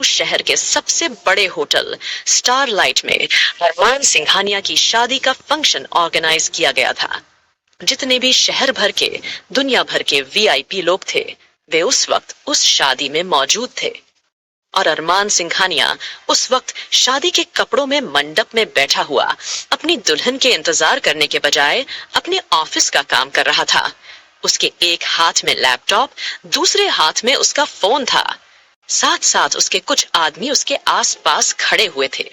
उस शहर के सबसे बड़े होटल स्टारलाइट में अरमान सिंघानिया की शादी का फंक्शन ऑर्गेनाइज किया गया था। जितने भी शहर भर के, दुनिया भर के वीआईपी लोग थे, वे उस वक्त उस शादी में मौजूद थे। और अरमान सिंघानिया उस वक्त शादी के कपड़ों में मंडप में बैठा हुआ अपनी दुल्हन के इंतजार करने के बजाय अपने ऑफिस का काम कर रहा था। उसके एक हाथ में लैपटॉप, दूसरे हाथ में उसका फोन था। साथ साथ उसके कुछ आदमी उसके आसपास खड़े हुए थे।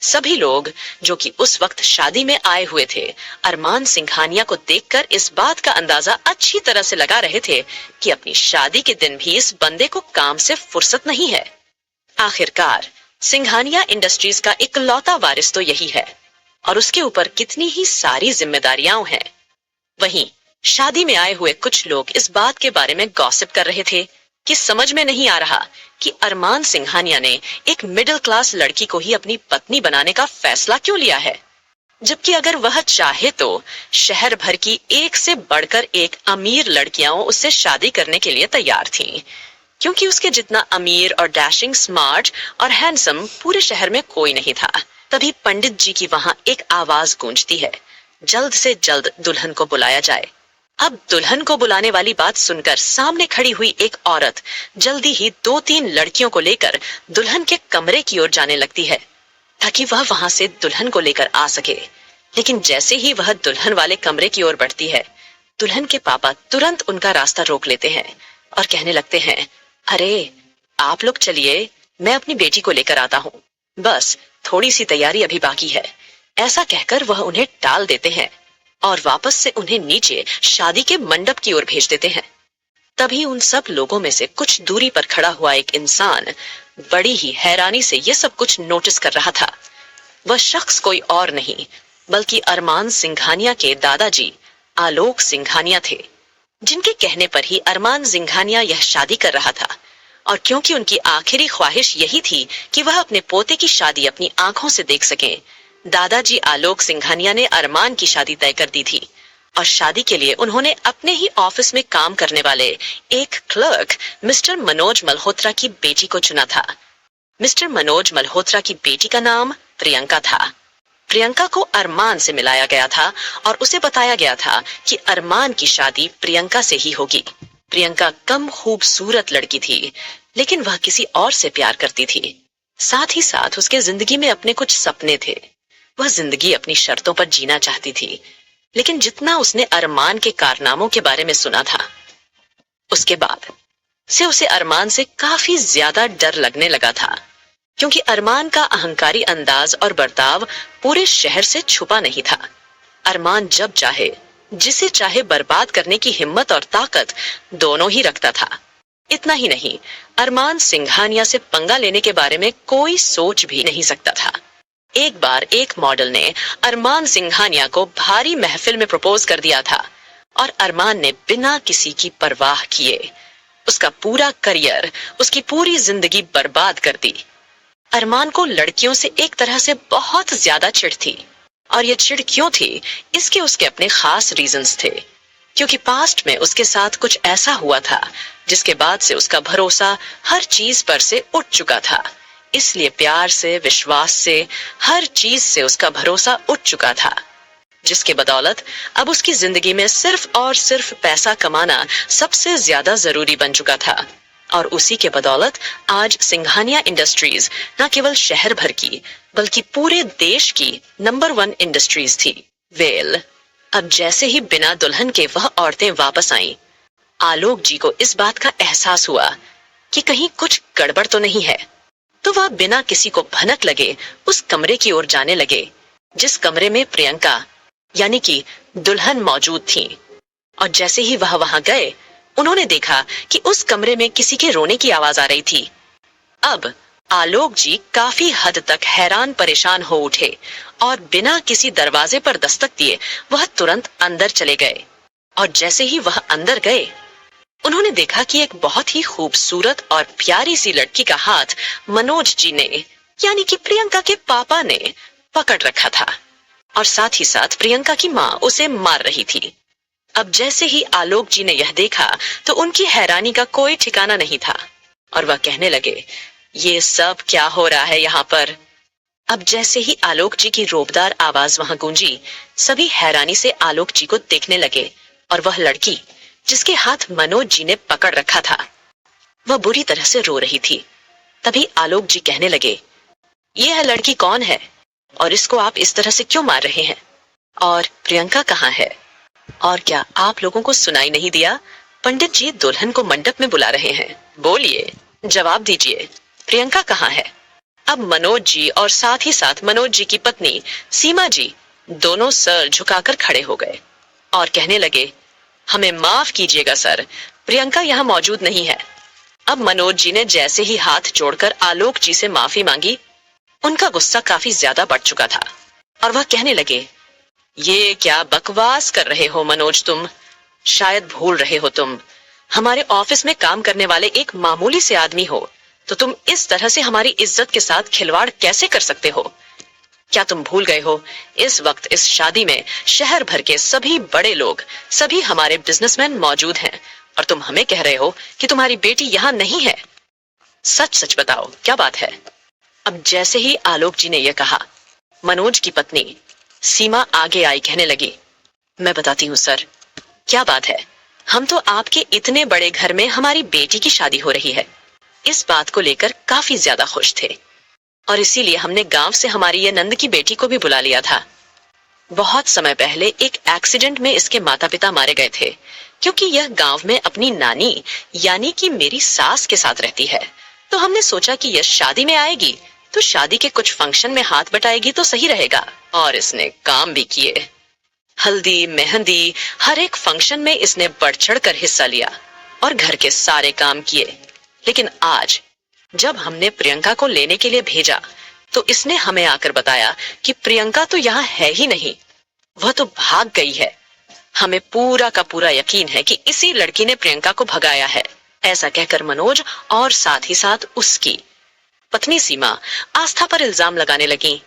सभी लोग जो कि उस वक्त शादी में आए हुए थे, अरमान सिंघानिया को देखकर इस बात का अंदाजा अच्छी तरह से लगा रहे थे कि अपनी शादी के दिन भी इस बंदे को काम से फुर्सत नहीं है। आखिरकार सिंघानिया इंडस्ट्रीज का इकलौता वारिस तो यही है और उसके ऊपर कितनी ही सारी जिम्मेदारियां हैं। वहीं शादी में आए हुए कुछ लोग इस बात के बारे में गॉसिप कर रहे थे कि समझ में नहीं आ रहा कि अरमान सिंघानिया ने एक मिडिल क्लास लड़की को ही अपनी पत्नी बनाने का फैसला क्यों लिया है, जबकि अगर वह चाहे तो शहर भर की एक से बढ़कर एक अमीर लड़कियां उससे शादी करने के लिए तैयार थीं, क्योंकि उसके जितना अमीर और डैशिंग, स्मार्ट और हैंडसम पूरे शहर में कोई नहीं था। तभी पंडित जी की वहां एक आवाज गूंजती है, जल्द से जल्द दुल्हन को बुलाया जाए। अब दुल्हन को बुलाने वाली बात सुनकर सामने खड़ी हुई एक औरत जल्दी ही 2-3 लड़कियों को लेकर दुल्हन के कमरे की ओर जाने लगती है ताकि वह वहां से दुल्हन को लेकर आ सके। लेकिन जैसे ही वह दुल्हन वाले कमरे की ओर बढ़ती है, दुल्हन के पापा तुरंत उनका रास्ता रोक लेते हैं और कहने लगते हैं, अरे आप लोग चलिए, मैं अपनी बेटी को लेकर आता हूँ, बस थोड़ी सी तैयारी अभी बाकी है। ऐसा कहकर वह उन्हें टाल देते हैं और वापस से उन्हें नीचे शादी के मंडप की ओर भेज देते हैं। तभी उन सब लोगों में से कुछ दूरी पर खड़ा हुआ एक इंसान बड़ी ही हैरानी से यह सब कुछ नोटिस कर रहा था। वह शख्स कोई और नहीं बल्कि अरमान सिंघानिया के दादाजी आलोक सिंघानिया थे, जिनके कहने पर ही अरमान सिंघानिया यह शादी कर रहा था। और क्योंकि उनकी आखिरी ख्वाहिश यही थी कि वह अपने पोते की शादी अपनी आंखों से देख सकें, दादाजी आलोक सिंघानिया ने अरमान की शादी तय कर दी थी। और शादी के लिए उन्होंने अपने ही ऑफिस में काम करने वाले एक क्लर्क मिस्टर मनोज मल्होत्रा की बेटी को चुना था। मिस्टर मनोज मल्होत्रा की बेटी का नाम प्रियंका था। प्रियंका को अरमान से मिलाया गया था और उसे बताया गया था कि अरमान की शादी प्रियंका से ही होगी। प्रियंका कम खूबसूरत लड़की थी, लेकिन वह किसी और से प्यार करती थी। साथ ही साथ उसके जिंदगी में अपने कुछ सपने थे। वह जिंदगी अपनी शर्तों पर जीना चाहती थी, लेकिन जितना उसने अरमान के कारनामों के बारे में सुना था, उसके बाद से उसे अरमान से काफी ज्यादा डर लगने लगा था, क्योंकि अरमान का अहंकारी अंदाज और बर्ताव पूरे शहर से छुपा नहीं था। अरमान जब चाहे जिसे चाहे बर्बाद करने की हिम्मत और ताकत दोनों ही रखता था। इतना ही नहीं, अरमान सिंघानिया से पंगा लेने के बारे में कोई सोच भी नहीं सकता था। एक बार एक मॉडल ने अरमान सिंघानिया को भारी महफिल में प्रपोज कर दिया था और अरमान ने बिना किसी की परवाह किए उसका पूरा करियर, उसकी पूरी जिंदगी बर्बाद कर दी। अरमान को लड़कियों से एक तरह से बहुत ज्यादा चिढ़ थी, और ये चिढ़ क्यों थी, इसके उसके अपने खास रीजंस थे। क्योंकि पास्ट में उसके साथ कुछ ऐसा हुआ था जिसके बाद से उसका भरोसा हर चीज पर से उठ चुका था। इसलिए प्यार से, विश्वास से, हर चीज से उसका भरोसा उठ चुका था, जिसके बदौलत अब उसकी जिंदगी में सिर्फ और सिर्फ पैसा कमाना सबसे ज्यादा जरूरी बन चुका था। और उसी के बदौलत आज सिंघानिया इंडस्ट्रीज न केवल शहर भर की बल्कि पूरे देश की नंबर 1 इंडस्ट्रीज थी। वेल, अब जैसे ही बिना दुल्हन के वह औरतें वापस आईं, आलोक जी को इस बात का एहसास हुआ कि कहीं कुछ गड़बड़ तो नहीं है। तो वह बिना किसी को भनक लगे उस कमरे की ओर जाने लगे जिस कमरे में प्रियंका यानी कि दुल्हन मौजूद थी। और जैसे ही वह वहां गए, उन्होंने देखा कि उस कमरे में किसी के रोने की आवाज आ रही थी। अब आलोक जी काफी हद तक हैरान परेशान हो उठे और बिना किसी दरवाजे पर दस्तक दिए वह तुरंत अंदर चले गए। और जैसे ही वह अंदर गए, उन्होंने देखा कि एक बहुत ही खूबसूरत और प्यारी सी लड़की का हाथ मनोज जी ने यानी कि प्रियंका के पापा ने पकड़ रखा था, और साथ ही साथ प्रियंका की माँ उसे मार रही थी। अब जैसे ही आलोक जी ने यह देखा तो उनकी हैरानी का कोई ठिकाना नहीं था और वह कहने लगे, ये सब क्या हो रहा है यहाँ पर? अब जैसे ही आलोक जी की रोबदार आवाज वहां गूंजी, सभी हैरानी से आलोक जी को देखने लगे और वह लड़की जिसके हाथ मनोज जी ने पकड़ रखा था, वह बुरी तरह से रो रही थी। तभी आलोक जी कहने लगे, यह लड़की कौन है और इसको आप इस तरह से क्यों मार रहे हैं? और प्रियंका कहाँ है? और क्या आप लोगों को सुनाई नहीं दिया? पंडित जी दुल्हन को मंडप में बुला रहे हैं। बोलिए, जवाब दीजिए, प्रियंका कहाँ है? अब मनोज जी और साथ ही साथ मनोज जी की पत्नी सीमा जी दोनों सर झुकाकर खड़े हो गए और कहने लगे, हमें माफ कीजिएगा सर, प्रियंका यहाँ मौजूद नहीं है। अब मनोज जी ने जैसे ही हाथ जोड़कर आलोक जी से माफी मांगी, उनका गुस्सा काफी ज्यादा बढ़ चुका था और वह कहने लगे, ये क्या बकवास कर रहे हो मनोज तुम? शायद भूल रहे हो तुम हमारे ऑफिस में काम करने वाले एक मामूली से आदमी हो, तो तुम इस तरह से हमारी इज्जत के साथ खिलवाड़ कैसे कर सकते हो? क्या तुम भूल गए हो इस वक्त इस शादी में शहर भर के सभी बड़े लोग, सभी हमारे बिजनेसमैन मौजूद हैं और तुम हमें कह रहे हो कि तुम्हारी बेटी यहाँ नहीं है? सच सच बताओ, क्या बात है? अब जैसे ही आलोक जी ने यह कहा, मनोज की पत्नी सीमा आगे आई, कहने लगी, मैं बताती हूँ सर, क्या बात है, हम तो आपके इतने बड़े घर में हमारी बेटी की शादी हो रही है, इस बात को लेकर काफी ज्यादा खुश थे और इसीलिए हमने गांव से हमारी ये नंद की बेटी को भी बुला लिया था। बहुत समय पहले एक एक्सीडेंट में इसके माता पिता मारे गए थे, क्योंकि यह गांव में अपनी नानी यानी कि मेरी सास के साथ रहती है, तो हमने सोचा कि यह शादी में आएगी तो शादी के कुछ फंक्शन में हाथ बटाएगी तो सही रहेगा। और इसने काम भी किए। हल्दी मेहंदी हर एक फंक्शन में इसने बढ़ चढ़ कर हिस्सा लिया और घर के सारे काम किए। लेकिन आज जब हमने प्रियंका को लेने के लिए भेजा तो इसने हमें आकर बताया कि प्रियंका तो यहाँ है ही नहीं, वह तो भाग गई है। हमें पूरा का पूरा यकीन है कि इसी लड़की ने प्रियंका को भगाया है। ऐसा कहकर मनोज और साथ ही साथ उसकी पत्नी सीमा आस्था पर इल्जाम लगाने लगी।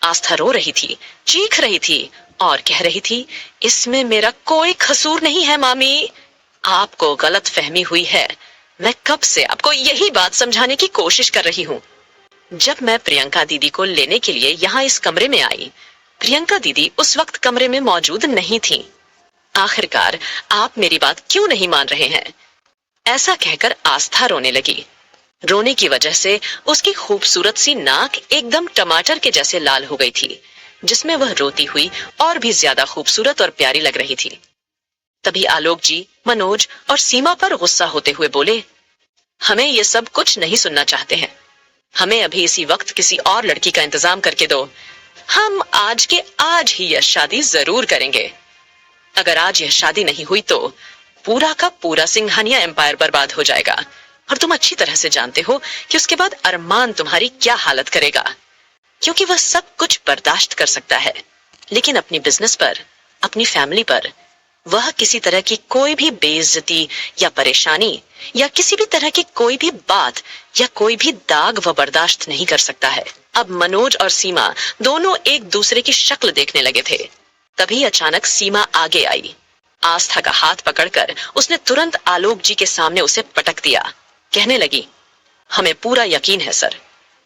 आस्था रो रही थी, चीख रही थी और कह रही थी, इसमें मेरा कोई कसूर नहीं है मामी, आपको गलत फहमी हुई है। मैं कब से आपको यही बात समझाने की कोशिश कर रही हूँ। जब मैं प्रियंका दीदी को लेने के लिए यहाँ इस कमरे में आई, प्रियंका दीदी उस वक्त कमरे में मौजूद नहीं थी। आखिरकार आप मेरी बात क्यों नहीं मान रहे हैं? ऐसा कहकर आस्था रोने लगी। रोने की वजह से उसकी खूबसूरत सी नाक एकदम टमाटर के जैसे लाल हो गई थी, जिसमें वह रोती हुई और भी ज्यादा खूबसूरत और प्यारी लग रही थी। तभी आलोक जी मनोज और सीमा पर गुस्सा होते हुए बोले, हमें ये सब कुछ नहीं सुनना चाहते हैं, हमें अभी इसी वक्त किसी और लड़की का इंतजाम करके दो। हम आज के आज ही यह शादी जरूर करेंगे। अगर आज यह शादी नहीं हुई तो पूरा का पूरा सिंघानिया एम्पायर बर्बाद हो जाएगा और तुम अच्छी तरह से जानते हो कि उसके बाद अरमान तुम्हारी क्या हालत करेगा, क्योंकि वह सब कुछ बर्दाश्त कर सकता है, लेकिन अपनी बिजनेस पर, अपनी फैमिली पर वह किसी तरह की कोई भी बेइज्जती या परेशानी या किसी भी तरह की कोई भी बात या कोई भी दाग वह बर्दाश्त नहीं कर सकता है। अब मनोज और सीमा दोनों एक दूसरे की शक्ल देखने लगे थे। तभी अचानक सीमा आगे आई। आस्था का हाथ पकड़कर उसने तुरंत आलोक जी के सामने उसे पटक दिया। कहने लगी, हमें पूरा यकीन है सर,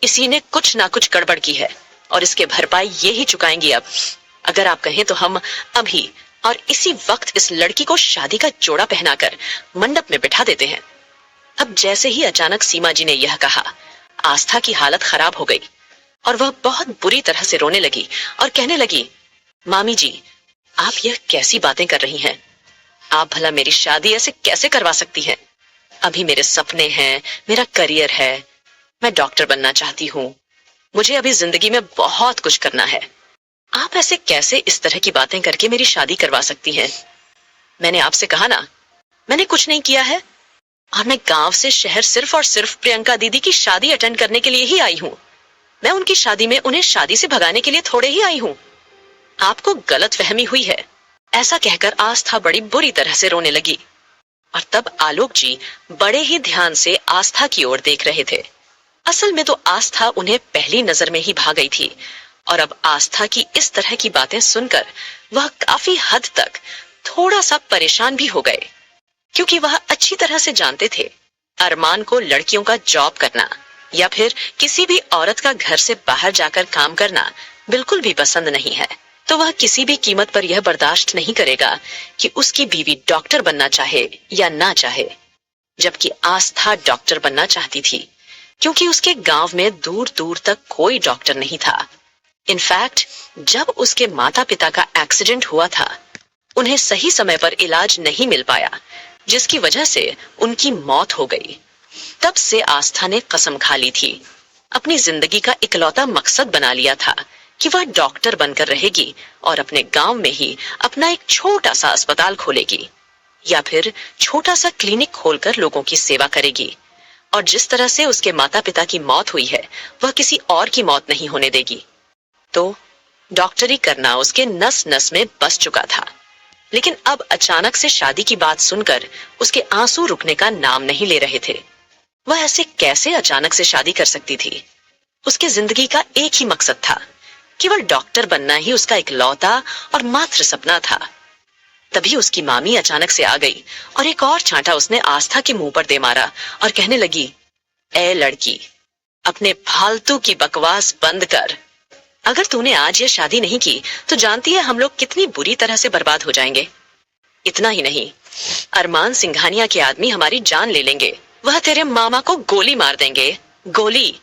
इसी ने कुछ ना कुछ गड़बड़ की है और इसके भरपाई ये ही चुकाएंगी। अब अगर आप कहें तो हम अभी और इसी वक्त इस लड़की को शादी का जोड़ा पहनाकर मंडप में बिठा देते हैं। अब जैसे ही अचानक सीमा जी ने यह कहा, आस्था की हालत खराब हो गई और वह बहुत बुरी तरह से रोने लगी और कहने लगी, मामी जी, आप यह कैसी बातें कर रही हैं? आप भला मेरी शादी ऐसे कैसे करवा सकती हैं? अभी मेरे सपने हैं, मेरा करियर है, मैं डॉक्टर बनना चाहती हूँ, मुझे अभी जिंदगी में बहुत कुछ करना है। आप ऐसे कैसे इस तरह की बातें करके मेरी शादी करवा सकती हैं? मैंने आपसे कहा ना, मैंने कुछ नहीं किया है और मैं गांव से शहर सिर्फ और सिर्फ प्रियंका दीदी की शादी अटेंड करने के लिए ही आई हूँ। मैं उनकी शादी में उन्हें शादी से भगाने के लिए थोड़े ही आई हूँ। आपको गलत फहमी हुई है। ऐसा कहकर आस्था बड़ी बुरी तरह से रोने लगी और तब आलोक जी बड़े ही ध्यान से आस्था की ओर देख रहे थे। असल में तो आस्था उन्हें पहली नजर में ही भा गई थी और अब आस्था की इस तरह की बातें सुनकर वह काफी हद तक थोड़ा सा परेशान भी हो गए, क्योंकि वह अच्छी तरह से जानते थे अरमान को लड़कियों का जॉब करना, या फिर किसी भी औरत का घर से बाहर जाकर काम करना बिल्कुल भी पसंद नहीं है, तो वह किसी भी कीमत पर यह बर्दाश्त नहीं करेगा कि उसकी बीवी डॉक्टर बनना चाहे या ना चाहे। जबकि आस्था डॉक्टर बनना चाहती थी, क्योंकि उसके गांव में दूर दूर तक कोई डॉक्टर नहीं था। इनफैक्ट जब उसके माता पिता का एक्सीडेंट हुआ था, उन्हें सही समय पर इलाज नहीं मिल पाया, जिसकी वजह से उनकी मौत हो गई। तब से आस्था ने कसम खा ली थी, अपनी जिंदगी का इकलौता मकसद बना लिया था कि वह डॉक्टर बनकर रहेगी और अपने गांव में ही अपना एक छोटा सा अस्पताल खोलेगी या फिर छोटा सा क्लिनिक खोलकर लोगों की सेवा करेगी। और जिस तरह से उसके माता पिता की मौत हुई है, वह किसी और की मौत नहीं होने देगी। तो डॉक्टरी करना उसके नस नस में बस चुका था। लेकिन अब अचानक से शादी की बात सुनकर उसके आंसू रुकने का नाम नहीं ले रहे थे। वह ऐसे कैसे अचानक से शादी कर सकती थी? उसकी जिंदगी का एक ही मकसद था, केवल डॉक्टर बनना ही उसका इकलौता और मात्र सपना था। तभी उसकी मामी अचानक से आ गई और एक और चांटा उसने आस्था के मुंह पर दे मारा और कहने लगी, ए लड़की, अपने फालतू की बकवास बंद कर। अगर तूने आज ये शादी नहीं की तो जानती है हम लोग कितनी बुरी तरह से बर्बाद हो जाएंगे। इतना ही नहीं, अरमान सिंघानिया के आदमी हमारी जान ले लेंगे। वह तेरे मामा को गोली मार देंगे, गोली।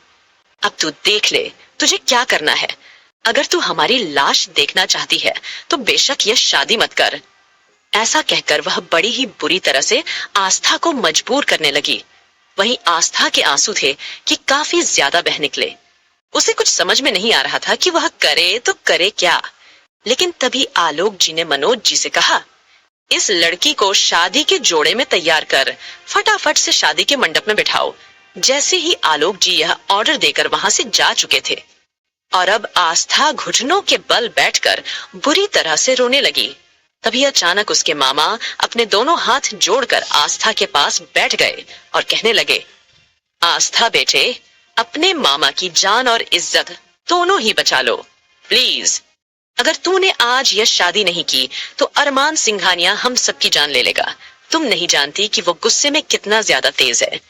अब तू देख ले तुझे क्या करना है। अगर तू हमारी लाश देखना चाहती है तो बेशक यह शादी मत कर। ऐसा कहकर वह बड़ी ही बुरी तरह से आस्था को मजबूर करने लगी। वहीं आस्था के आंसू थे कि काफी ज्यादा बह निकले। उसे कुछ समझ में नहीं आ रहा था कि वह करे तो करे क्या। लेकिन तभी आलोक जी ने मनोज जी से कहा, इस लड़की को शादी के जोड़े में तैयार कर, फटाफट से शादी के मंडप में बिठाओ। जैसे ही आलोक जी यह ऑर्डर देकर वहां से जा चुके थे और अब आस्था घुटनों के बल बैठकर बुरी तरह से रोने लगी, तभी अचानक उसके मामा अपने दोनों हाथ जोड़कर आस्था के पास बैठ गए और कहने लगे, आस्था बेटे, अपने मामा की जान और इज्जत दोनों ही बचा लो प्लीज। अगर तूने आज यह शादी नहीं की तो अरमान सिंघानिया हम सबकी जान ले लेगा। तुम नहीं जानती कि वो गुस्से में कितना ज्यादा तेज है।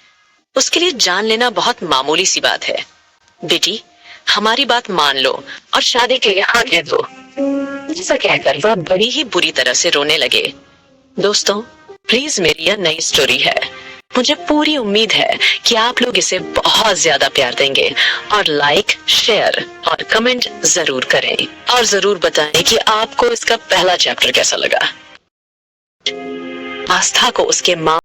उसके लिए जान लेना बहुत मामूली सी बात है। बेटी, हमारी बात मान लो और शादी के लिए हाँ कह दो। ऐसा कहकर वह बड़ी ही बुरी तरह से रोने लगे। दोस्तों, प्लीज मेरी यह नई स्टोरी है। मुझे पूरी उम्मीद है कि आप लोग इसे बहुत ज्यादा प्यार देंगे और लाइक, शेयर और कमेंट जरूर करें और जरूर बताएं कि आपको इसका पहला चैप्टर कैसा लगा। आस्था को उसके माँ